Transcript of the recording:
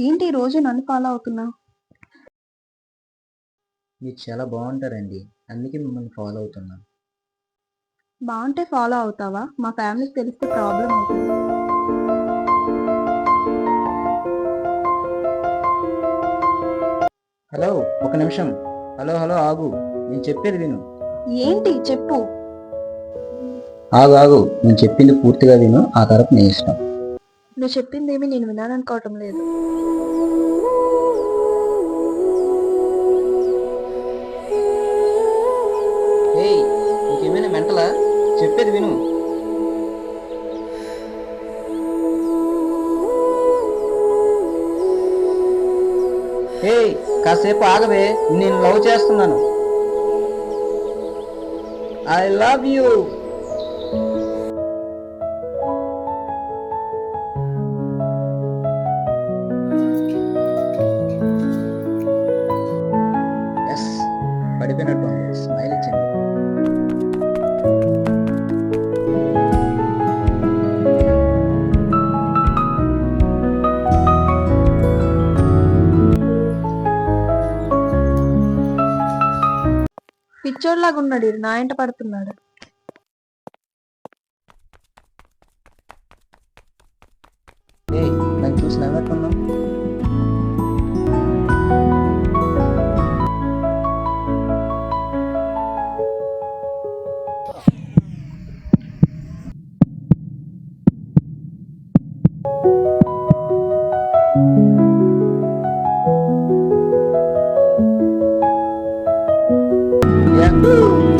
ఏంటి ఈ రోజు నన్ను ఫాలో అవుతున్నావు? మీరు చాలా బాగుంటారండి. అందుకే మిమ్మల్ని ఫాలో అవుతున్నాను. బావుంటే ఫాలో అవుతావా? మా ఫ్యామిలీకి తెలిస్తే ప్రాబ్లమ్ అవుతుంది. హలో, ఒక నిమిషం. హలో హలో ఆగు, నేను చెప్పేది విను. ఏంటి చెప్పు. ఆగు ఆగు, నేను చెప్పింది పూర్తిగా విను, ఆ తర్వాత నీ ఇష్టం. నువ్వు చెప్పిందేమి నేను వినాలనుకోవటం లేదు. ఏయ్, నీకేమైనా మెంటలా? చెప్పేది విను. ఏయ్, కాసేపు ఆగవే, నేను లవ్ చేస్తున్నాను. I love you. ఎస్, పడిపోయినట్టు ఉంది. స్మైల్ ఇచ్చింది. పిచ్చోడ్లాగా ఉన్నాడు ఈడు, నా ఎంట పడుతున్నాడు. ఏయ్, నన్ను చూసి నవ్వట్టున్నావు. Yeah.